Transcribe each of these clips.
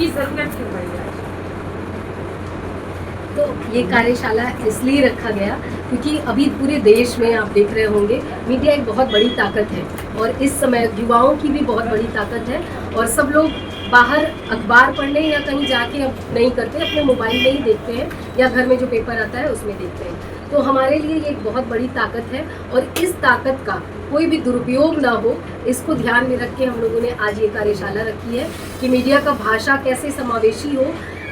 की जरूरत क्यों पड़ी आज? तो ये कार्यशाला इसलिए रखा गया क्योंकि अभी पूरे देश में आप देख रहे होंगे मीडिया एक बहुत बड़ी ताकत है और इस समय युवाओं की भी बहुत बड़ी ताकत है और सब लोग बाहर अखबार पढ़ने या कहीं जाके अब नहीं करते, अपने मोबाइल में ही देखते हैं या घर में जो पेपर आता है उसमें देखते हैं। तो हमारे लिए ये एक बहुत बड़ी ताकत है और इस ताकत का कोई भी दुरुपयोग ना हो, इसको ध्यान में रख के हम लोगों ने आज ये कार्यशाला रखी है कि मीडिया का भाषा कैसे समावेशी हो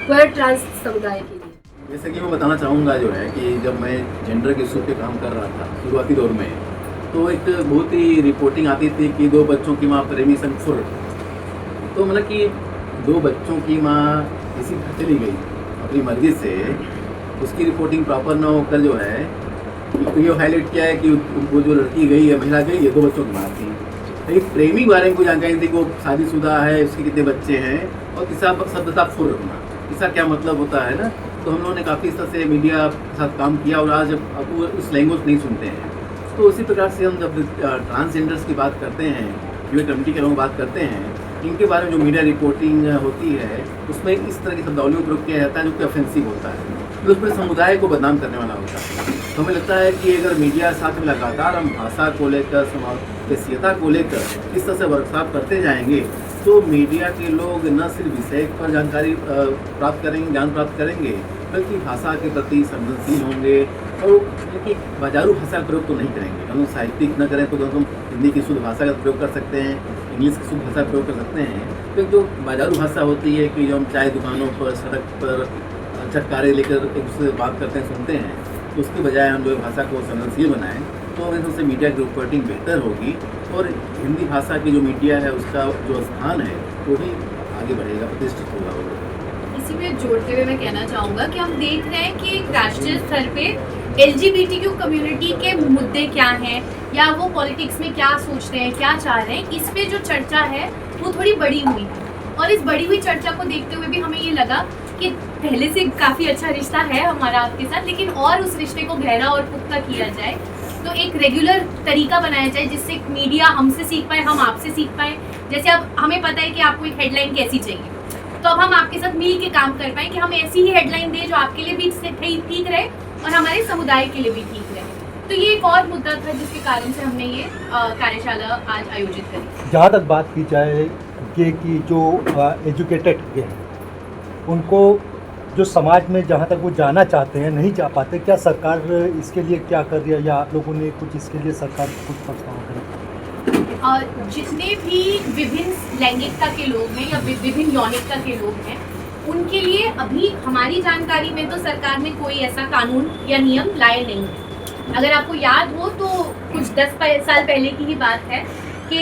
क्वेयर ट्रांस समुदाय के लिए। जैसे कि मैं बताना चाहूँगा जो है कि जब मैं जेंडर के इशू पे काम कर रहा था शुरुआती दौर में, तो एक बहुत ही रिपोर्टिंग आती थी कि 2 बच्चों की माँ प्रेमी संग फुर। तो मतलब कि 2 बच्चों की माँ किसी घर चली गई अपनी मर्जी से, उसकी रिपोर्टिंग प्रॉपर ना होकर जो है तो ये हाईलाइट किया है कि वो जो लड़की गई है, महिला गई है, 2 बच्चों की माँ थी। एक प्रेमी के बारे में कोई जानकारी थी कि वो शादीशुदा है, उसके कितने बच्चे हैं, और तीसरा शब्द था फुर रखना। इसका क्या मतलब होता है ना। तो हम लोगों ने काफ़ी इस तरह से मीडिया के साथ काम किया और आज अब वो उस लैंग्वेज नहीं सुनते हैं। तो उसी प्रकार से हम जब ट्रांसजेंडर्स की बात करते हैं, यूए कम्युनिटी के लोगों की बात करते हैं, इनके बारे में जो मीडिया रिपोर्टिंग होती है उसमें इस तरह की शब्दावलियों का प्रयोग किया जाता है जो कि ऑफेंसिव होता है, तो उसमें समुदाय को बदनाम करने वाला होता है। तो हमें लगता है कि अगर मीडिया साथ में लगातार हम भाषा को लेकर, समावेशीता को लेकर इस तरह से वर्कशॉप करते जाएंगे तो मीडिया के लोग न सिर्फ विषय पर जानकारी प्राप्त करेंगे, ज्ञान प्राप्त करेंगे, बल्कि भाषा के प्रति संवेदनशील होंगे और कि बाजारू भाषा का प्रयोग तो नहीं करेंगे। हम लोग साहित्यिक न करें तो हम हिंदी की शुद्ध भाषा का प्रयोग कर सकते हैं, इंग्लिश की शुद्ध भाषा का प्रयोग कर सकते हैं। तो जो बाजारू भाषा होती है कि जो हम चाय दुकानों पर, सड़क पर चटकारे लेकर एक दूसरे से बात करते हैं, सुनते हैं, तो उसकी बजाय हम जो भाषा को संवेदनशील बनाएं तो इससे मीडिया की रिपोर्टिंग बेहतर होगी और हिंदी भाषा की जो मीडिया है उसका जो स्थान है वो भी आगे बढ़ेगा, प्रतिष्ठित होगा। इसी में जोड़ते हुए मैं कहना चाहूँगा कि हम देख रहे हैं कि राष्ट्रीय स्तर पे LGBTQ कम्युनिटी के मुद्दे क्या हैं या वो पॉलिटिक्स में क्या सोच रहे हैं, क्या चाह रहे हैं, इस पे जो चर्चा है वो थोड़ी बड़ी हुई है। और इस बड़ी हुई चर्चा को देखते हुए भी हमें ये लगा कि पहले से काफ़ी अच्छा रिश्ता है हमारा आपके साथ, लेकिन और उस रिश्ते को गहरा और पुख्ता किया जाए, तो एक रेगुलर तरीका बनाया जाए जिससे मीडिया हमसे सीख पाए, हम आपसे सीख पाए। जैसे अब हमें पता है कि आपको एक हेडलाइन कैसी चाहिए, तो अब हम आपके साथ मिल के काम कर पाए कि हम ऐसी ही हेडलाइन दें जो आपके लिए भी ठीक रहे और हमारे समुदाय के लिए भी ठीक रहे। तो ये एक और मुद्दा था जिसके कारण से हमने ये कार्यशाला आज आयोजित करी। जहाँ तक बात की जाए कि जो एजुकेटेड हैं उनको जो समाज में जहाँ तक वो जाना चाहते हैं नहीं जा पाते, क्या सरकार इसके लिए क्या कर रही है या आप लोगों ने कुछ इसके लिए सरकार कुछ प्रस्ताव करें? जितने भी विभिन्न लैंगिकता के लोग हैं या विभिन्न यौनिकता के लोग हैं उनके लिए अभी हमारी जानकारी में तो सरकार ने कोई ऐसा कानून या नियम लाए नहीं है। अगर आपको याद हो तो कुछ 10 साल पहले की ही बात है कि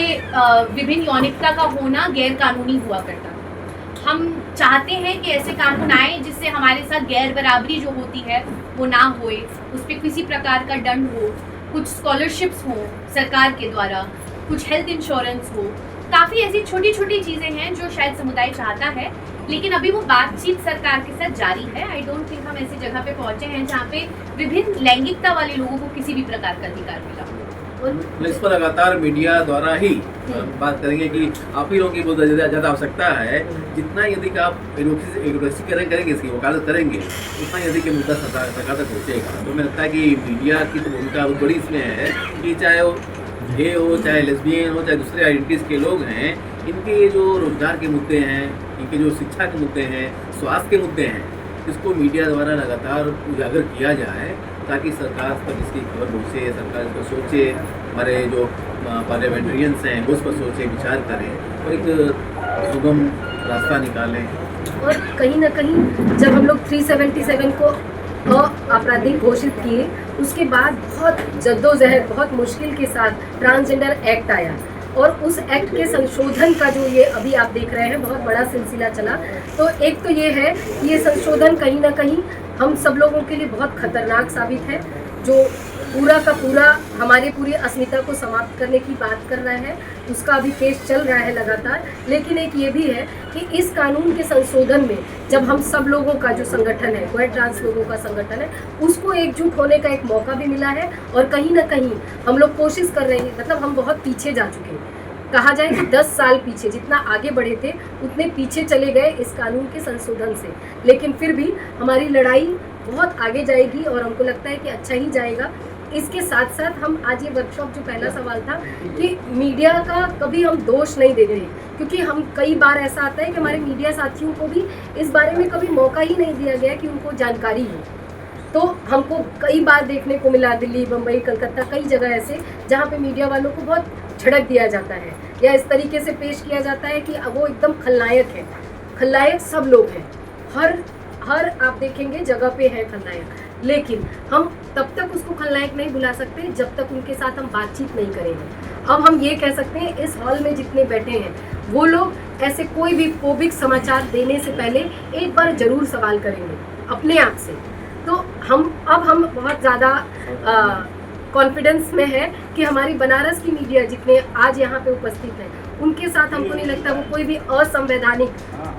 विभिन्न यौनिकता का होना गैर कानूनी हुआ करता। हम चाहते हैं कि ऐसे कानून आए जिससे हमारे साथ गैर बराबरी जो होती है वो ना होए, उस पर किसी प्रकार का दंड हो, कुछ स्कॉलरशिप्स हो सरकार के द्वारा, कुछ हेल्थ इंश्योरेंस हो। काफ़ी ऐसी छोटी छोटी चीज़ें हैं जो शायद समुदाय चाहता है, लेकिन अभी वो बातचीत सरकार के साथ जारी है। आई डोंट थिंक हम ऐसी जगह पे पहुंचे हैं जहाँ पे विभिन्न लैंगिकता वाले लोगों को किसी भी प्रकार का अधिकार मिला। इस पर लगातार मीडिया द्वारा ही बात करेंगे कि आप ही लोगों की बहुत ज़्यादा आवश्यकता है। जितना यदि आप एडवोकेसी करेंगे, इसकी वकालत करेंगे, उतना यदि कि मुद्दा सरकार तक पहुँचेगा। तो मुझे लगता है कि मीडिया की तो भूमिका बहुत बड़ी इसमें है कि चाहे वो गे हो, चाहे लेस्बियन हो, चाहे दूसरे आइडेंटिटीज़ के लोग हैं, इनके जो रोजगार के मुद्दे हैं, इनके जो शिक्षा के मुद्दे हैं, स्वास्थ्य के मुद्दे हैं, इसको मीडिया द्वारा लगातार उजागर किया जाए ताकि सरकार तक इसकी खबर पहुँचे, सरकार इस पर सोचे, हमारे जो पार्लियामेंटेरियंस हैं वो उस पर सोचे, विचार करें और एक सुगम रास्ता निकालें। और कहीं ना कहीं जब हम लोग 377 को आपराधिक घोषित किए, उसके बाद बहुत जद्दोजहद, बहुत मुश्किल के साथ ट्रांसजेंडर एक्ट आया और उस एक्ट के संशोधन का जो ये अभी आप देख रहे हैं बहुत बड़ा सिलसिला चला। तो एक तो ये है कि ये संशोधन कहीं ना कहीं हम सब लोगों के लिए बहुत खतरनाक साबित है, जो पूरा का पूरा हमारी पूरी अस्मिता को समाप्त करने की बात कर रहा है। उसका अभी केस चल रहा है लगातार। लेकिन एक ये भी है कि इस कानून के संशोधन में जब हम सब लोगों का जो संगठन है, क्वेयर ट्रांस लोगों का संगठन है, उसको एकजुट होने का एक मौका भी मिला है और कहीं ना कहीं हम लोग कोशिश कर रहे हैं, मतलब हम बहुत पीछे जा चुके हैं। कहा जाए कि 10 साल पीछे, जितना आगे बढ़े थे उतने पीछे चले गए इस कानून के संशोधन से। लेकिन फिर भी हमारी लड़ाई बहुत आगे जाएगी और हमको लगता है कि अच्छा ही जाएगा। इसके साथ साथ हम आज ये वर्कशॉप, जो पहला सवाल था कि मीडिया का कभी हम दोष नहीं देते, क्योंकि हम कई बार ऐसा आता है कि हमारे मीडिया साथियों को भी इस बारे में कभी मौका ही नहीं दिया गया कि उनको जानकारी हो। तो हमको कई बार देखने को मिला, दिल्ली, बम्बई, कलकत्ता, कई जगह ऐसे जहाँ पे मीडिया वालों को बहुत झड़क दिया जाता है या इस तरीके से पेश किया जाता है कि वो एकदम खलनायक है। खलनायक सब लोग हैं, हर आप देखेंगे जगह पे है खलनायक, लेकिन हम तब तक उसको खलनायक नहीं बुला सकते जब तक उनके साथ हम बातचीत नहीं करेंगे। अब हम ये कह सकते हैं इस हॉल में जितने बैठे हैं वो लोग ऐसे कोई भी फोबिक समाचार देने से पहले एक बार जरूर सवाल करेंगे अपने आप से। तो हम बहुत ज़्यादा कॉन्फिडेंस में है कि हमारी बनारस की मीडिया जितने आज यहाँ पे उपस्थित हैं उनके साथ हमको नहीं लगता वो कोई भी असंवैधानिक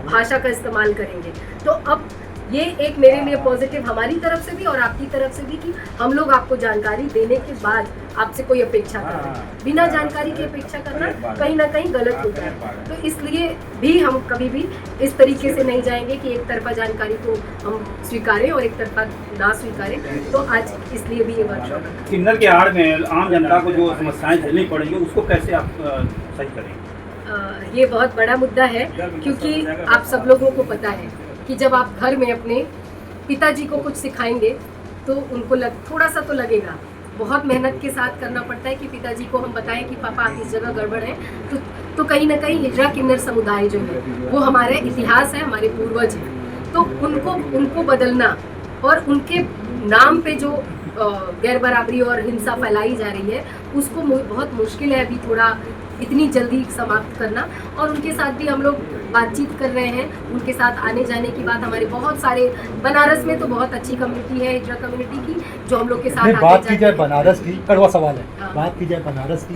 भाषा का इस्तेमाल करेंगे। तो अब ये एक मेरे लिए पॉजिटिव हमारी तरफ से भी और आपकी तरफ से भी कि हम लोग आपको जानकारी देने के बाद आपसे कोई अपेक्षा कर रहे हैं। बिना जानकारी की अपेक्षा करना कहीं ना कहीं गलत होता है। तो इसलिए भी हम कभी भी इस तरीके से नहीं जाएंगे कि एक तरफा जानकारी को हम स्वीकारें और एक तरफा ना स्वीकारें। तो आज इसलिए भी ये वर्कशॉप है। किन्नर के आड़ में आम जनता को जो समस्याएं झेलनी पड़ेंगी उसको कैसे आप सही करेंगे? ये बहुत बड़ा मुद्दा है, क्योंकि आप सब लोगों को पता है कि जब आप घर में अपने पिताजी को कुछ सिखाएंगे तो उनको थोड़ा सा तो लगेगा, बहुत मेहनत के साथ करना पड़ता है कि पिताजी को हम बताएं कि पापा आप इस जगह गड़बड़ है। तो कहीं ना कहीं हिजरा किन्नर समुदाय जो है वो हमारा इतिहास है, हमारे पूर्वज हैं। तो उनको बदलना और उनके नाम पे जो गैर बराबरी और हिंसा फैलाई जा रही है उसको बहुत मुश्किल है अभी थोड़ा इतनी जल्दी समाप्त करना। और उनके साथ भी हम लोग बातचीत कर रहे हैं। उनके साथ आने जाने की बात, हमारे बहुत सारे बनारस में तो बहुत अच्छी कम्युनिटी है हिजरा कम्युनिटी की जो हम लोग के साथ बात की जाए बनारस की, कड़वा सवाल है। हाँ। बात की जाए बनारस की,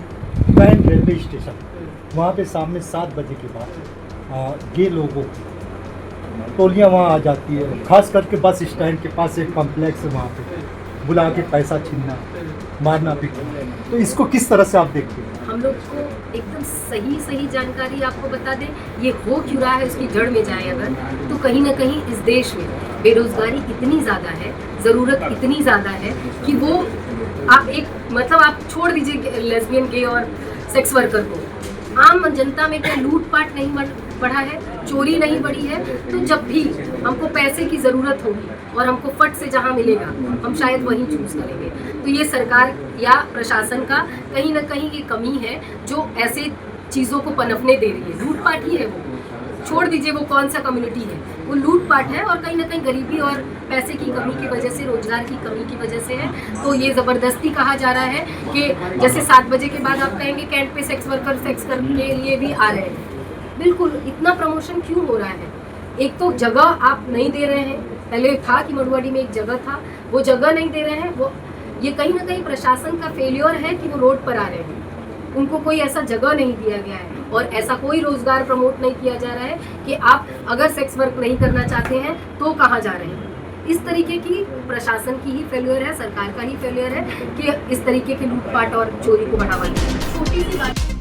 पैन रेलवे स्टेशन वहाँ पे शाम में 7 बजे के बाद ये लोगों की टोलियाँ वहाँ आ जाती है, खास करके बस स्टैंड के पास एक कॉम्प्लेक्स है, वहाँ पे बुला के पैसा छीनना, मारना पीटना। तो इसको किस तरह से आप देखते हैं? हम लोग को एकदम सही जानकारी आपको बता दें, ये हो क्यों रहा है उसकी जड़ में जाए अगर, तो कहीं ना कहीं इस देश में बेरोजगारी इतनी ज़्यादा है, ज़रूरत इतनी ज़्यादा है कि वो आप छोड़ दीजिए लेस्बियन, गे और सेक्स वर्कर को, आम जनता में क्या लूटपाट नहीं बढ़ा है, चोरी नहीं बढ़ी है। तो जब भी हमको पैसे की ज़रूरत होगी और हमको फट से जहाँ मिलेगा हम शायद वहीं चूज़ करेंगे। तो ये सरकार या प्रशासन का कहीं ना कहीं ये कमी है जो ऐसे चीज़ों को पनपने दे रही है। लूटपाट ही है वो, छोड़ दीजिए वो कौन सा कम्युनिटी है, वो लूटपाट है और कहीं ना कहीं गरीबी और पैसे की कमी की वजह से, रोजगार की कमी की वजह से है। तो ये ज़बरदस्ती कहा जा रहा है कि जैसे 7 बजे के बाद आप कहेंगे कैंट पे सेक्स वर्कर सेक्स करने के लिए भी आ रहे हैं। बिल्कुल, इतना प्रमोशन क्यों हो रहा है? एक तो जगह आप नहीं दे रहे हैं, पहले था कि मड़ुआडी में एक जगह था, वो जगह नहीं दे रहे हैं। वो ये कहीं ना कहीं प्रशासन का फेलियर है कि वो रोड पर आ रहे हैं, उनको कोई ऐसा जगह नहीं दिया गया है और ऐसा कोई रोजगार प्रमोट नहीं किया जा रहा है कि आप अगर सेक्स वर्क नहीं करना चाहते हैं तो कहाँ जा रहे हैं। इस तरीके की प्रशासन की ही फेलियर है, सरकार का ही फेलियर है कि इस तरीके के लूटपाट और चोरी को बढ़ावा देना। छोटी सी बात